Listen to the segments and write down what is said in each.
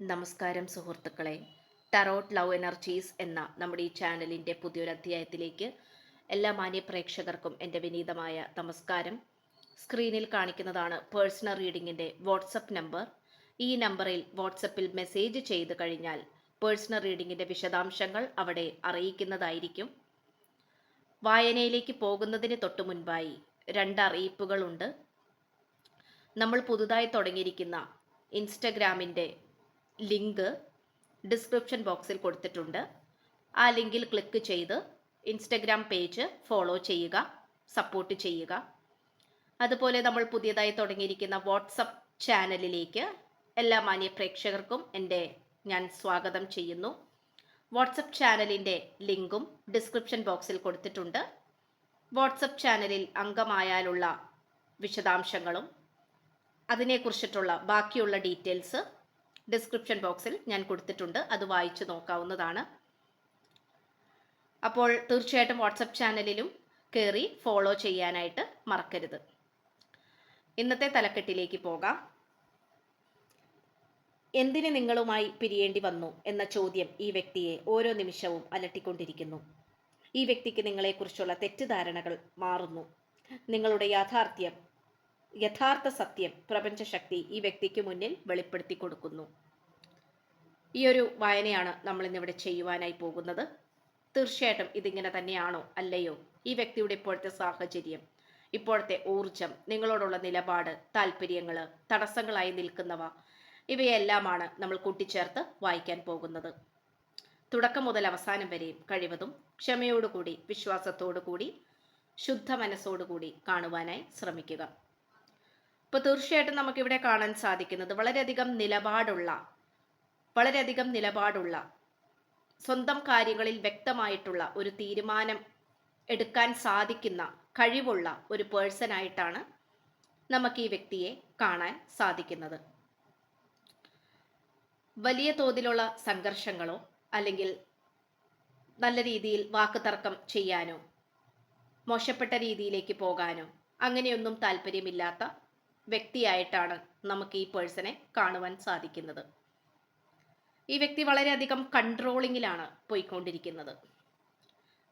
നമസ്കാരം സുഹൃത്തുക്കളെ. Tarot love energies എന്ന നമ്മുടെ ഈ ചാനലിൻ്റെ പുതിയൊരു അധ്യായത്തിലേക്ക് എല്ലാ മാന്യ പ്രേക്ഷകർക്കും എൻ്റെ വിനീതമായ നമസ്കാരം. സ്ക്രീനിൽ കാണിക്കുന്നതാണ് പേഴ്സണൽ റീഡിങ്ങിൻ്റെ വാട്സപ്പ് നമ്പർ. ഈ നമ്പറിൽ വാട്സപ്പിൽ മെസ്സേജ് ചെയ്ത് കഴിഞ്ഞാൽ പേഴ്സണൽ റീഡിങ്ങിൻ്റെ വിശദാംശങ്ങൾ അവിടെ അറിയിക്കുന്നതായിരിക്കും. വായനയിലേക്ക് പോകുന്നതിന് തൊട്ടു മുൻപായി 2 അറിയിപ്പുകളുണ്ട്. നമ്മൾ പുതുതായി തുടങ്ങിയിരിക്കുന്ന ഇൻസ്റ്റഗ്രാമിൻ്റെ ലിങ്ക് ഡിസ്ക്രിപ്ഷൻ ബോക്സിൽ കൊടുത്തിട്ടുണ്ട്. ആ ലിങ്കിൽ ക്ലിക്ക് ചെയ്ത് ഇൻസ്റ്റഗ്രാം പേജ് ഫോളോ ചെയ്യുക, സപ്പോർട്ട് ചെയ്യുക. അതുപോലെ നമ്മൾ പുതിയതായി തുടങ്ങിയിരിക്കുന്ന വാട്സപ്പ് ചാനലിലേക്ക് എല്ലാ മാന്യ പ്രേക്ഷകർക്കും ഞാൻ സ്വാഗതം ചെയ്യുന്നു. വാട്സപ്പ് ചാനലിൻ്റെ ലിങ്കും ഡിസ്ക്രിപ്ഷൻ ബോക്സിൽ കൊടുത്തിട്ടുണ്ട്. വാട്സപ്പ് ചാനലിൽ അംഗമായാലുള്ള വിശദാംശങ്ങളും അതിനെക്കുറിച്ചിട്ടുള്ള ബാക്കിയുള്ള ഡീറ്റെയിൽസ് ഡിസ്ക്രിപ്ഷൻ ബോക്സിൽ ഞാൻ കൊടുത്തിട്ടുണ്ട്. അത് വായിച്ചു നോക്കാവുന്നതാണ്. അപ്പോൾ തീർച്ചയായിട്ടും വാട്സപ്പ് ചാനലിലും കയറി ഫോളോ ചെയ്യാനായിട്ട് മറക്കരുത്. ഇന്നത്തെ തലക്കെട്ടിലേക്ക് പോകാം. എന്തിന് നിങ്ങളുമായി പിരിയേണ്ടി വന്നു എന്ന ചോദ്യം ഈ വ്യക്തിയെ ഓരോ നിമിഷവും അലട്ടിക്കൊണ്ടിരിക്കുന്നു. ഈ വ്യക്തിക്ക് നിങ്ങളെക്കുറിച്ചുള്ള തെറ്റിദ്ധാരണകൾ മാറുന്നു. നിങ്ങളുടെ യഥാർത്ഥ സത്യം പ്രപഞ്ചശക്തി ഈ വ്യക്തിക്ക് മുന്നിൽ വെളിപ്പെടുത്തി കൊടുക്കുന്നു. ഈ ഒരു വായനയാണ് നമ്മൾ ഇന്നിവിടെ ചെയ്യുവാനായി പോകുന്നത്. തീർച്ചയായിട്ടും ഇതിങ്ങനെ തന്നെയാണോ അല്ലയോ, ഈ വ്യക്തിയുടെ ഇപ്പോഴത്തെ സാഹചര്യം, ഇപ്പോഴത്തെ ഊർജം, നിങ്ങളോടുള്ള നിലപാട്, താല്പര്യങ്ങൾ, തടസ്സങ്ങളായി നിൽക്കുന്നവ, ഇവയെല്ലാമാണ് നമ്മൾ കൂട്ടിച്ചേർത്ത് വായിക്കാൻ പോകുന്നത്. തുടക്കം മുതൽ അവസാനം വരെയും കഴിവതും ക്ഷമയോടുകൂടി, വിശ്വാസത്തോടുകൂടി, ശുദ്ധ മനസ്സോടുകൂടി കാണുവാനായി ശ്രമിക്കുക. ഇപ്പോൾ തീർച്ചയായിട്ടും നമുക്കിവിടെ കാണാൻ സാധിക്കുന്നത് വളരെയധികം നിലപാടുള്ള സ്വന്തം കാര്യങ്ങളിൽ വ്യക്തമായിട്ടുള്ള ഒരു തീരുമാനം എടുക്കാൻ സാധിക്കുന്ന കഴിവുള്ള ഒരു പേഴ്സണായിട്ടാണ് നമുക്ക് ഈ വ്യക്തിയെ കാണാൻ സാധിക്കുന്നത്. വലിയ തോതിലുള്ള സംഘർഷങ്ങളോ അല്ലെങ്കിൽ നല്ല രീതിയിൽ വാക്കുതർക്കം ചെയ്യാനോ മോശപ്പെട്ട രീതിയിലേക്ക് പോകാനോ അങ്ങനെയൊന്നും താല്പര്യമില്ലാത്ത വ്യക്തിയായിട്ടാണ് നമുക്ക് ഈ പേഴ്സണെ കാണുവാൻ സാധിക്കുന്നത്. ഈ വ്യക്തി വളരെയധികം കൺട്രോളിങ്ങിലാണ് പോയിക്കൊണ്ടിരിക്കുന്നത്.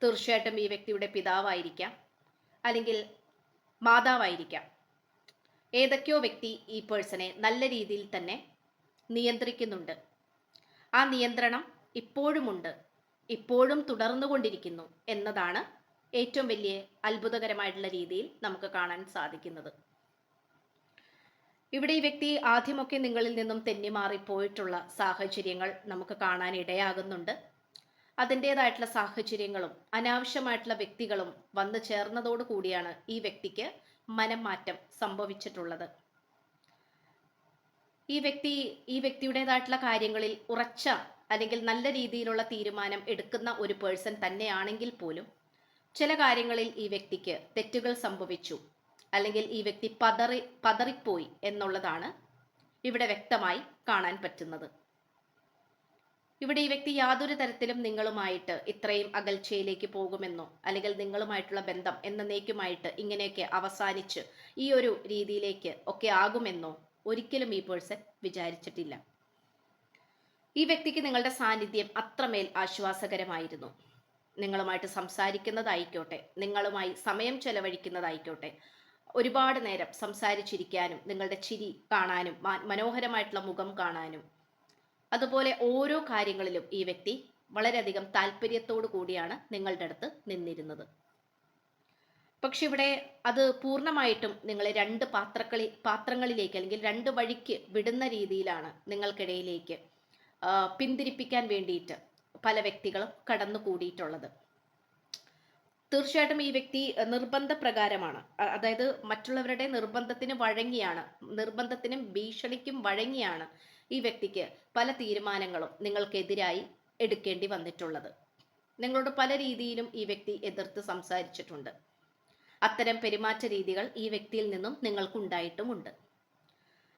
തീർച്ചയായിട്ടും ഈ വ്യക്തിയുടെ പിതാവായിരിക്കാം, അല്ലെങ്കിൽ മാതാവായിരിക്കാം. ഏതൊക്കെയോ വ്യക്തി ഈ പേഴ്സണെ നല്ല രീതിയിൽ തന്നെ നിയന്ത്രിക്കുന്നുണ്ട്. ആ നിയന്ത്രണം ഇപ്പോഴുമുണ്ട്, ഇപ്പോഴും തുടർന്നുകൊണ്ടിരിക്കുന്നു എന്നതാണ് ഏറ്റവും വലിയ അത്ഭുതകരമായിട്ടുള്ള രീതിയിൽ നമുക്ക് കാണാൻ സാധിക്കുന്നത്. ഇവിടെ ഈ വ്യക്തി ആദ്യമൊക്കെ നിങ്ങളിൽ നിന്നും തെന്നിമാറിപ്പോയിട്ടുള്ള സാഹചര്യങ്ങൾ നമുക്ക് കാണാൻ ഇടയാകുന്നുണ്ട്. അതിൻ്റേതായിട്ടുള്ള സാഹചര്യങ്ങളും അനാവശ്യമായിട്ടുള്ള വ്യക്തികളും വന്നു ചേർന്നതോടു കൂടിയാണ് ഈ വ്യക്തിക്ക് മനം മാറ്റം സംഭവിച്ചിട്ടുള്ളത്. ഈ വ്യക്തിയുടേതായിട്ടുള്ള കാര്യങ്ങളിൽ ഉറച്ച അല്ലെങ്കിൽ നല്ല രീതിയിലുള്ള തീരുമാനം എടുക്കുന്ന ഒരു പേഴ്സൺ തന്നെയാണെങ്കിൽ പോലും ചില കാര്യങ്ങളിൽ ഈ വ്യക്തിക്ക് തെറ്റുകൾ സംഭവിച്ചു, അല്ലെങ്കിൽ ഈ വ്യക്തി പതറിപ്പോയി എന്നുള്ളതാണ് ഇവിടെ വ്യക്തമായി കാണാൻ പറ്റുന്നത്. ഇവിടെ ഈ വ്യക്തി യാതൊരു തരത്തിലും നിങ്ങളുമായിട്ട് ഇത്രയും അകൽച്ചയിലേക്ക് പോകുമെന്നോ, അല്ലെങ്കിൽ നിങ്ങളുമായിട്ടുള്ള ബന്ധം എന്നേക്കുമായിട്ട് ഇങ്ങനെയൊക്കെ അവസാനിച്ച് ഈ ഒരു രീതിയിലേക്ക് ഒക്കെ ആകുമെന്നോ ഒരിക്കലും ഈ പേഴ്സൺ വിചാരിച്ചിട്ടില്ല. ഈ വ്യക്തിക്ക് നിങ്ങളുടെ സാന്നിധ്യം അത്രമേൽ ആശ്വാസകരമായിരുന്നു. നിങ്ങളുമായിട്ട് സംസാരിക്കുന്നതായിക്കോട്ടെ, നിങ്ങളുമായി സമയം ചെലവഴിക്കുന്നതായിക്കോട്ടെ, ഒരുപാട് നേരം സംസാരിച്ചിരിക്കാനും, നിങ്ങളുടെ ചിരി കാണാനും, മനോഹരമായിട്ടുള്ള മുഖം കാണാനും, അതുപോലെ ഓരോ കാര്യങ്ങളിലും ഈ വ്യക്തി വളരെയധികം താല്പര്യത്തോടു കൂടിയാണ് നിങ്ങളുടെ അടുത്ത് നിന്നിരുന്നത്. പക്ഷെ ഇവിടെ അത് പൂർണ്ണമായിട്ടും നിങ്ങളെ 2 പാത്രങ്ങളിലേക്ക് അല്ലെങ്കിൽ 2 വഴിക്ക് വിടുന്ന രീതിയിലാണ് നിങ്ങൾക്കിടയിലേക്ക് പിന്തിരിപ്പിക്കാൻ വേണ്ടിയിട്ട് പല വ്യക്തികളും കടന്നു കൂടിയിട്ടുള്ളത്. തീർച്ചയായിട്ടും ഈ വ്യക്തി നിർബന്ധപ്രകാരമാണ്, അതായത് മറ്റുള്ളവരുടെ നിർബന്ധത്തിനും ഭീഷണിക്കും വഴങ്ങിയാണ് ഈ വ്യക്തിക്ക് പല തീരുമാനങ്ങളും നിങ്ങൾക്കെതിരായി എടുക്കേണ്ടി വന്നിട്ടുള്ളത്. നിങ്ങളോട് പല രീതിയിലും ഈ വ്യക്തി എതിർത്ത് സംസാരിച്ചിട്ടുണ്ട്. അത്തരം പെരുമാറ്റ രീതികൾ ഈ വ്യക്തിയിൽ നിന്നും നിങ്ങൾക്കുണ്ടായിട്ടുമുണ്ട്.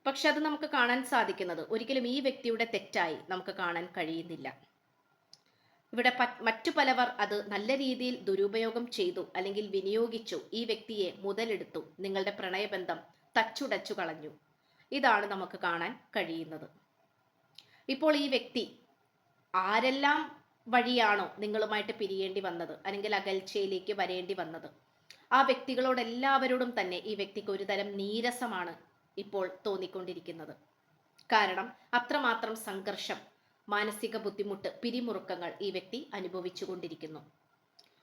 പക്ഷെ അത് നമുക്ക് കാണാൻ സാധിക്കുന്നത് ഒരിക്കലും ഈ വ്യക്തിയുടെ തെറ്റായി നമുക്ക് കാണാൻ കഴിയുന്നില്ല. ഇവിടെ മറ്റു പലവർ അത് നല്ല രീതിയിൽ ദുരുപയോഗം ചെയ്തു അല്ലെങ്കിൽ വിനിയോഗിച്ചു, ഈ വ്യക്തിയെ മുതലെടുത്തു, നിങ്ങളുടെ പ്രണയബന്ധം തച്ചുടച്ചു കളഞ്ഞു. ഇതാണ് നമുക്ക് കാണാൻ കഴിയുന്നത്. ഇപ്പോൾ ഈ വ്യക്തി ആരെല്ലാം വഴിയാണോ നിങ്ങളുമായിട്ട് പിരിയേണ്ടി വന്നത് അല്ലെങ്കിൽ അകൽച്ചയിലേക്ക് വരേണ്ടി വന്നത്, ആ വ്യക്തികളോടെല്ലാവരോടും തന്നെ ഈ വ്യക്തിക്ക് ഒരു തരം നീരസമാണ് ഇപ്പോൾ തോന്നിക്കൊണ്ടിരിക്കുന്നത്. കാരണം അത്രമാത്രം സംഘർഷം, മാനസിക ബുദ്ധിമുട്ട്, പിരിമുറുക്കങ്ങൾ ഈ വ്യക്തി അനുഭവിച്ചു കൊണ്ടിരിക്കുന്നു.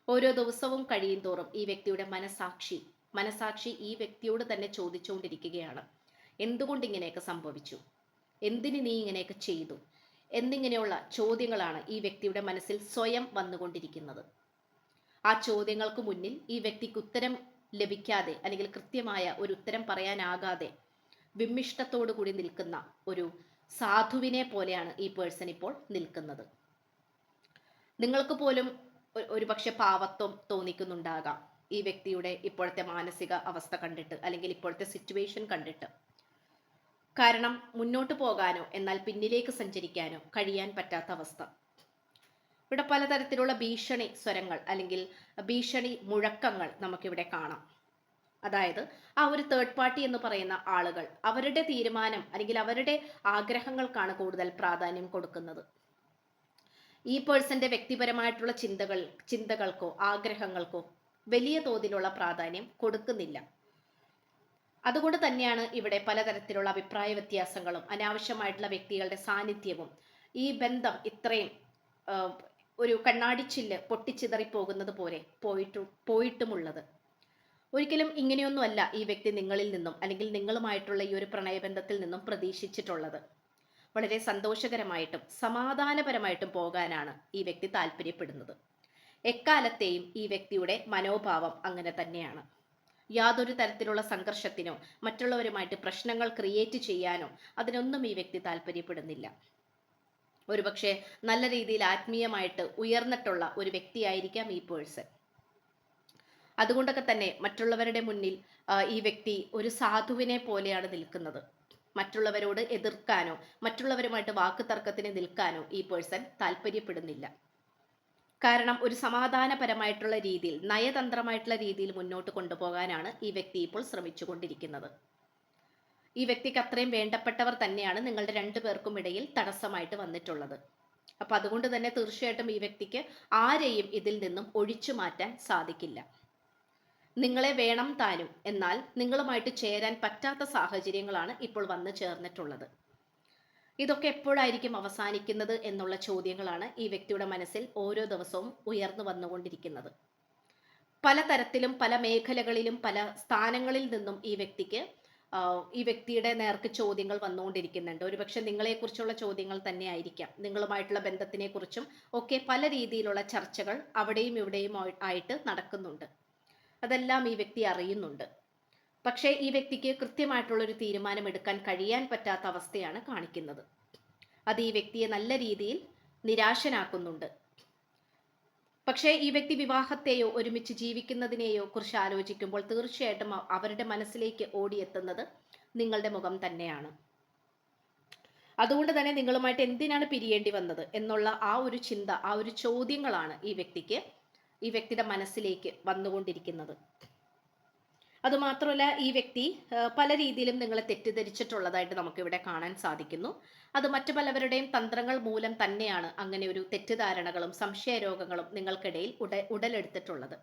ഓരോ ദിവസവും കഴിയും തോറും ഈ വ്യക്തിയുടെ മനസാക്ഷി ഈ വ്യക്തിയോട് തന്നെ ചോദിച്ചുകൊണ്ടിരിക്കുകയാണ്, എന്തുകൊണ്ട് ഇങ്ങനെയൊക്കെ സംഭവിച്ചു, എന്തിന് നീ ഇങ്ങനെയൊക്കെ ചെയ്തു എന്നിങ്ങനെയുള്ള ചോദ്യങ്ങളാണ് ഈ വ്യക്തിയുടെ മനസ്സിൽ സ്വയം വന്നുകൊണ്ടിരിക്കുന്നത്. ആ ചോദ്യങ്ങൾക്ക് മുന്നിൽ ഈ വ്യക്തിക്ക് ഉത്തരം ലഭിക്കാതെ അല്ലെങ്കിൽ കൃത്യമായ ഒരു ഉത്തരം പറയാനാകാതെ വിമ്മിഷ്ടത്തോടു കൂടി നിൽക്കുന്ന ഒരു സാധുവിനെ പോലെയാണ് ഈ പേഴ്സൺ ഇപ്പോൾ നിൽക്കുന്നത്. നിങ്ങൾക്ക് പോലും ഒരു പക്ഷെ പാവത്വം തോന്നിക്കുന്നുണ്ടാകാം ഈ വ്യക്തിയുടെ ഇപ്പോഴത്തെ മാനസിക അവസ്ഥ കണ്ടിട്ട് അല്ലെങ്കിൽ ഇപ്പോഴത്തെ സിറ്റുവേഷൻ കണ്ടിട്ട്. കാരണം മുന്നോട്ട് പോകാനോ എന്നാൽ പിന്നിലേക്ക് സഞ്ചരിക്കാനോ കഴിയാൻ പറ്റാത്ത അവസ്ഥ. ഇവിടെ പലതരത്തിലുള്ള ഭീഷണി സ്വരങ്ങൾ അല്ലെങ്കിൽ ഭീഷണി മുഴക്കങ്ങൾ നമുക്കിവിടെ കാണാം. അതായത് ആ ഒരു തേർഡ് പാർട്ടി എന്ന് പറയുന്ന ആളുകൾ അവരുടെ തീരുമാനം അല്ലെങ്കിൽ അവരുടെ ആഗ്രഹങ്ങൾക്കാണ് കൂടുതൽ പ്രാധാന്യം കൊടുക്കുന്നത്. ഈ പേഴ്സന്റെ വ്യക്തിപരമായിട്ടുള്ള ചിന്തകൾക്കോ ആഗ്രഹങ്ങൾക്കോ വലിയ തോതിലുള്ള പ്രാധാന്യം കൊടുക്കുന്നില്ല. അതുകൊണ്ട് തന്നെയാണ് ഇവിടെ പലതരത്തിലുള്ള അഭിപ്രായ വ്യത്യാസങ്ങളും അനാവശ്യമായിട്ടുള്ള വ്യക്തികളുടെ സാന്നിധ്യവും ഈ ബന്ധം ഇത്രയും ഒരു കണ്ണാടിച്ചില്ല് പൊട്ടിച്ചിതറി പോകുന്നത് പോലെ പോയിട്ടുമുള്ളത്. ഒരിക്കലും ഇങ്ങനെയൊന്നുമല്ല ഈ വ്യക്തി നിങ്ങളിൽ നിന്നും അല്ലെങ്കിൽ നിങ്ങളുമായിട്ടുള്ള ഈ ഒരു പ്രണയബന്ധത്തിൽ നിന്നും പ്രതീക്ഷിച്ചിട്ടുള്ളത്. വളരെ സന്തോഷകരമായിട്ടും സമാധാനപരമായിട്ടും പോകാനാണ് ഈ വ്യക്തി താല്പര്യപ്പെടുന്നത്. എക്കാലത്തെയും ഈ വ്യക്തിയുടെ മനോഭാവം അങ്ങനെ തന്നെയാണ്. യാതൊരു തരത്തിലുള്ള സംഘർഷത്തിനോ മറ്റുള്ളവരുമായിട്ട് പ്രശ്നങ്ങൾ ക്രിയേറ്റ് ചെയ്യാനോ അതിനൊന്നും ഈ വ്യക്തി താല്പര്യപ്പെടുന്നില്ല. ഒരുപക്ഷെ നല്ല രീതിയിൽ ആത്മീയമായിട്ട് ഉയർന്നിട്ടുള്ള ഒരു വ്യക്തിയായിരിക്കാം ഈ പേഴ്സൺ. അതുകൊണ്ടൊക്കെ തന്നെ മറ്റുള്ളവരുടെ മുന്നിൽ ഈ വ്യക്തി ഒരു സാധുവിനെ പോലെയാണ് നിൽക്കുന്നത്. മറ്റുള്ളവരോട് എതിർക്കാനോ മറ്റുള്ളവരുമായിട്ട് വാക്കുതർക്കത്തിന് നിൽക്കാനോ ഈ പേഴ്സൺ താല്പര്യപ്പെടുന്നില്ല. കാരണം ഒരു സമാധാനപരമായിട്ടുള്ള രീതിയിൽ നയതന്ത്രമായിട്ടുള്ള രീതിയിൽ മുന്നോട്ട് കൊണ്ടുപോകാനാണ് ഈ വ്യക്തി ഇപ്പോൾ ശ്രമിച്ചുകൊണ്ടിരിക്കുന്നത്. ഈ വ്യക്തിക്ക് അത്രയും വേണ്ടപ്പെട്ടവർ തന്നെയാണ് നിങ്ങളുടെ രണ്ടുപേർക്കും ഇടയിൽ തടസ്സമായിട്ട് വന്നിട്ടുള്ളത്. അപ്പൊ അതുകൊണ്ട് തന്നെ തീർച്ചയായിട്ടും ഈ വ്യക്തിക്ക് ആരെയും ഇതിൽ നിന്നും ഒഴിച്ചു മാറ്റാൻ സാധിക്കില്ല. നിങ്ങളെ വേണം താനും, എന്നാൽ നിങ്ങളുമായിട്ട് ചേരാൻ പറ്റാത്ത സാഹചര്യങ്ങളാണ് ഇപ്പോൾ വന്നു ചേർന്നിട്ടുള്ളത്. ഇതൊക്കെ എപ്പോഴായിരിക്കും അവസാനിക്കുന്നത് എന്നുള്ള ചോദ്യങ്ങളാണ് ഈ വ്യക്തിയുടെ മനസ്സിൽ ഓരോ ദിവസവും ഉയർന്നു വന്നുകൊണ്ടിരിക്കുന്നത്. പലതരത്തിലും പല മേഖലകളിലും പല സ്ഥാനങ്ങളിൽ നിന്നും ഈ വ്യക്തിയുടെ നേർക്ക് ചോദ്യങ്ങൾ വന്നുകൊണ്ടിരിക്കുന്നുണ്ട്. ഒരുപക്ഷെ നിങ്ങളെക്കുറിച്ചുള്ള ചോദ്യങ്ങൾ തന്നെ ആയിരിക്കാം. നിങ്ങളുമായിട്ടുള്ള ബന്ധത്തിനെ കുറിച്ചും ഒക്കെ പല രീതിയിലുള്ള ചർച്ചകൾ അവിടെയും ഇവിടെയും ആയിട്ട് നടക്കുന്നുണ്ട്. അതെല്ലാം ഈ വ്യക്തി അറിയുന്നുണ്ട്. പക്ഷേ ഈ വ്യക്തിക്ക് കൃത്യമായിട്ടുള്ളൊരു തീരുമാനം എടുക്കാൻ കഴിയാൻ പറ്റാത്ത അവസ്ഥയാണ് കാണിക്കുന്നത്. അത് ഈ വ്യക്തിയെ നല്ല രീതിയിൽ നിരാശനാക്കുന്നുണ്ട്. പക്ഷേ ഈ വ്യക്തി വിവാഹത്തെയോ ഒരുമിച്ച് ജീവിക്കുന്നതിനെയോ കുറിച്ച് ആലോചിക്കുമ്പോൾ തീർച്ചയായിട്ടും അവരുടെ മനസ്സിലേക്ക് ഓടിയെത്തുന്നത് നിങ്ങളുടെ മുഖം തന്നെയാണ്. അതുകൊണ്ട് തന്നെ നിങ്ങളുമായിട്ട് എന്തിനാണ് പിരിയേണ്ടി വന്നത് എന്നുള്ള ആ ഒരു ചിന്ത, ആ ഒരു ചോദ്യങ്ങളാണ് ഈ വ്യക്തിയുടെ മനസ്സിലേക്ക് വന്നുകൊണ്ടിരിക്കുന്നത്. അതുമാത്രമല്ല ഈ വ്യക്തി പല രീതിയിലും നിങ്ങളെ തെറ്റിദ്ധരിച്ചിട്ടുള്ളതായിട്ട് നമുക്കിവിടെ കാണാൻ സാധിക്കുന്നു. അത് മറ്റു പലവരുടെയും തന്ത്രങ്ങൾ മൂലം തന്നെയാണ് അങ്ങനെ ഒരു തെറ്റിദ്ധാരണകളും സംശയരോഗങ്ങളും നിങ്ങൾക്കിടയിൽ ഉടലെടുത്തിട്ടുള്ളത്.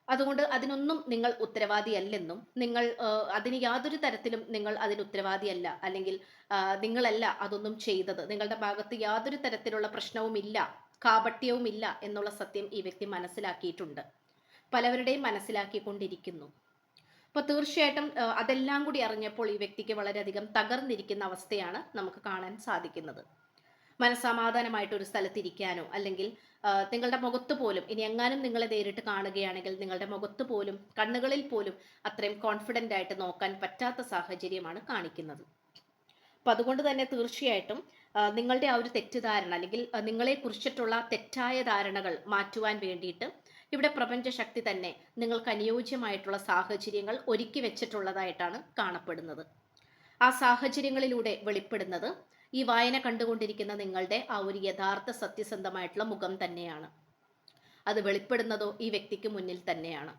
അതുകൊണ്ട് അതിനൊന്നും നിങ്ങൾ ഉത്തരവാദിയല്ലെന്നും അതിന് യാതൊരു തരത്തിലും നിങ്ങൾ അതിന് ഉത്തരവാദിയല്ല, അല്ലെങ്കിൽ നിങ്ങളല്ല അതൊന്നും ചെയ്തത്, നിങ്ങളുടെ ഭാഗത്ത് യാതൊരു തരത്തിലുള്ള പ്രശ്നവുമില്ല, കാപട്യവുമില്ല എന്നുള്ള സത്യം ഈ വ്യക്തി മനസ്സിലാക്കിയിട്ടുണ്ട്. പലവരുടെയും മനസ്സിലാക്കിക്കൊണ്ടിരിക്കുന്നു. അപ്പോൾ തീർച്ചയായിട്ടും അതെല്ലാം കൂടി അറിഞ്ഞപ്പോൾ ഈ വ്യക്തിക്ക് വളരെയധികം തകർന്നിരിക്കുന്ന അവസ്ഥയാണ് നമുക്ക് കാണാൻ സാധിക്കുന്നത്. മനസ്സമാധാനമായിട്ടൊരു സ്ഥലത്തിരിക്കാനോ അല്ലെങ്കിൽ നിങ്ങളുടെ മുഖത്ത് പോലും, ഇനി എങ്ങാനും നിങ്ങളെ നേരിട്ട് കാണുകയാണെങ്കിൽ നിങ്ങളുടെ മുഖത്ത് പോലും കണ്ണുകളിൽ പോലും അത്രയും കോൺഫിഡൻ്റ് ആയിട്ട് നോക്കാൻ പറ്റാത്ത സാഹചര്യമാണ് കാണിക്കുന്നത്. അപ്പം അതുകൊണ്ട് തന്നെ തീർച്ചയായിട്ടും നിങ്ങളുടെ ആ ഒരു തെറ്റിദ്ധാരണ അല്ലെങ്കിൽ നിങ്ങളെ കുറിച്ചിട്ടുള്ള തെറ്റായ ധാരണകൾ മാറ്റുവാൻ വേണ്ടിയിട്ട് ഇവിടെ പ്രപഞ്ചശക്തി തന്നെ നിങ്ങൾക്ക് അനുയോജ്യമായിട്ടുള്ള സാഹചര്യങ്ങൾ ഒരുക്കി വെച്ചിട്ടുള്ളതായിട്ടാണ് കാണപ്പെടുന്നത്. ആ സാഹചര്യങ്ങളിലൂടെ വെളിപ്പെടുന്നത് ഈ വായന കണ്ടുകൊണ്ടിരിക്കുന്ന നിങ്ങളുടെ ആ ഒരു യഥാർത്ഥ സത്യസന്ധമായിട്ടുള്ള മുഖം തന്നെയാണ്. അത് വെളിപ്പെടുന്നതോ ഈ വ്യക്തിക്ക് മുന്നിൽ തന്നെയാണ്.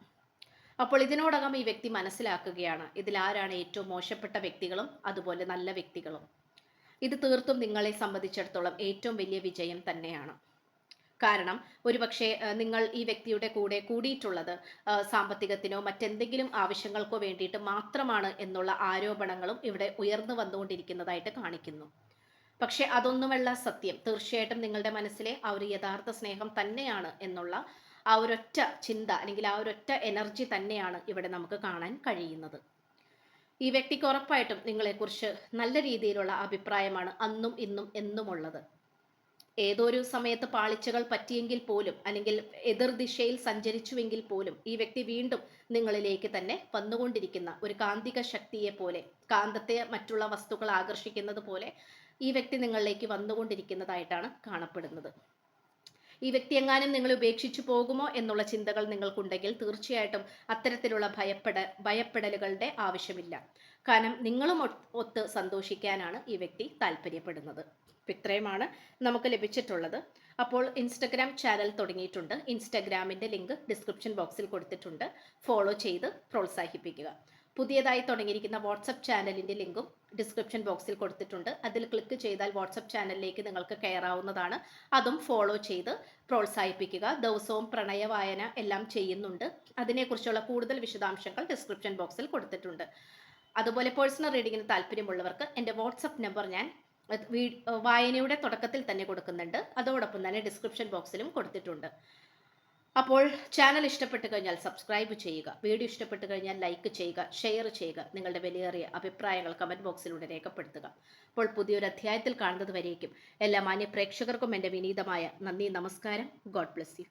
അപ്പോൾ ഇതിനോടകം ഈ വ്യക്തി മനസ്സിലാക്കുകയാണ് ഇതിലാരാണ് ഏറ്റവും മോശപ്പെട്ട വ്യക്തികളും അതുപോലെ നല്ല വ്യക്തികളും. ഇത് തീർത്തും നിങ്ങളെ സംബന്ധിച്ചിടത്തോളം ഏറ്റവും വലിയ വിജയം തന്നെയാണ്. കാരണം ഒരുപക്ഷെ നിങ്ങൾ ഈ വ്യക്തിയുടെ കൂടെ കൂടിയിട്ടുള്ളത് സാമ്പത്തികത്തിനോ മറ്റെന്തെങ്കിലും ആവശ്യങ്ങൾക്കോ വേണ്ടിയിട്ട് മാത്രമാണ് എന്നുള്ള ആരോപണങ്ങളും ഇവിടെ ഉയർന്നു വന്നുകൊണ്ടിരിക്കുന്നതായിട്ട് കാണിക്കുന്നു. പക്ഷെ അതൊന്നുമല്ല സത്യം. തീർച്ചയായിട്ടും നിങ്ങളുടെ മനസ്സിലെ ആ ഒരു യഥാർത്ഥ സ്നേഹം തന്നെയാണ് എന്നുള്ള ആ ഒരൊറ്റ ചിന്ത അല്ലെങ്കിൽ ആ ഒരൊറ്റ എനർജി തന്നെയാണ് ഇവിടെ നമുക്ക് കാണാൻ കഴിയുന്നത്. ഈ വ്യക്തിക്ക് ഉറപ്പായിട്ടും നിങ്ങളെക്കുറിച്ച് നല്ല രീതിയിലുള്ള അഭിപ്രായമാണ് അന്നും ഇന്നും എന്നും ഉള്ളത്. ഏതോ ഒരു സമയത്ത് പാളിച്ചകൾ പറ്റിയെങ്കിൽ പോലും അല്ലെങ്കിൽ എതിർദിശയിൽ സഞ്ചരിച്ചുവെങ്കിൽ പോലും ഈ വ്യക്തി വീണ്ടും നിങ്ങളിലേക്ക് തന്നെ വന്നുകൊണ്ടിരിക്കുന്ന ഒരു കാന്തിക ശക്തിയെ പോലെ, കാന്തത്തെ മറ്റുള്ള വസ്തുക്കൾ ആകർഷിക്കുന്നത് പോലെ ഈ വ്യക്തി നിങ്ങളിലേക്ക് വന്നുകൊണ്ടിരിക്കുന്നതായിട്ടാണ് കാണപ്പെടുന്നത്. ഈ വ്യക്തി എങ്ങാനും നിങ്ങൾ ഉപേക്ഷിച്ചു പോകുമോ എന്നുള്ള ചിന്തകൾ നിങ്ങൾക്കുണ്ടെങ്കിൽ തീർച്ചയായിട്ടും അത്തരത്തിലുള്ള ഭയപ്പെടലുകളുടെ ആവശ്യമില്ല. കാരണം നിങ്ങളും ഒത്ത് സന്തോഷിക്കാനാണ് ഈ വ്യക്തി താല്പര്യപ്പെടുന്നത്. ഇത്രയുമാണ് നമുക്ക് ലഭിച്ചിട്ടുള്ളത്. അപ്പോൾ ഇൻസ്റ്റഗ്രാം ചാനൽ തുടങ്ങിയിട്ടുണ്ട്. ഇൻസ്റ്റഗ്രാമിൻ്റെ ലിങ്ക് ഡിസ്ക്രിപ്ഷൻ ബോക്സിൽ കൊടുത്തിട്ടുണ്ട്. ഫോളോ ചെയ്ത് പ്രോത്സാഹിപ്പിക്കുക. പുതിയതായി തുടങ്ങിയിരിക്കുന്ന വാട്സപ്പ് ചാനലിൻ്റെ ലിങ്കും ഡിസ്ക്രിപ്ഷൻ ബോക്സിൽ കൊടുത്തിട്ടുണ്ട്. അതിൽ ക്ലിക്ക് ചെയ്താൽ വാട്സപ്പ് ചാനലിലേക്ക് നിങ്ങൾക്ക് കയറാവുന്നതാണ്. അതും ഫോളോ ചെയ്ത് പ്രോത്സാഹിപ്പിക്കുക. ദിവസവും പ്രണയവായന എല്ലാം ചെയ്യുന്നുണ്ട്. അതിനെക്കുറിച്ചുള്ള കൂടുതൽ വിശദാംശങ്ങൾ ഡിസ്ക്രിപ്ഷൻ ബോക്സിൽ കൊടുത്തിട്ടുണ്ട്. അതുപോലെ പേഴ്സണൽ റീഡിങ്ങിന് താല്പര്യമുള്ളവർക്ക് എൻ്റെ വാട്സപ്പ് നമ്പർ ഞാൻ വായനയുടെ തുടക്കത്തിൽ തന്നെ കൊടുക്കുന്നുണ്ട്. അതോടൊപ്പം തന്നെ ഡിസ്ക്രിപ്ഷൻ ബോക്സിലും കൊടുത്തിട്ടുണ്ട്. അപ്പോൾ ചാനൽ ഇഷ്ടപ്പെട്ട് കഴിഞ്ഞാൽ സബ്സ്ക്രൈബ് ചെയ്യുക. വീഡിയോ ഇഷ്ടപ്പെട്ട് കഴിഞ്ഞാൽ ലൈക്ക് ചെയ്യുക, ഷെയർ ചെയ്യുക. നിങ്ങളുടെ വിലയേറിയ അഭിപ്രായങ്ങൾ കമൻറ്റ് ബോക്സിലൂടെ രേഖപ്പെടുത്തുക. അപ്പോൾ പുതിയൊരു അധ്യായത്തിൽ കാണുന്നത് വരേക്കും എല്ലാ മാന്യ പ്രേക്ഷകർക്കും എൻ്റെ വിനീതമായ നന്ദി, നമസ്കാരം. God bless you.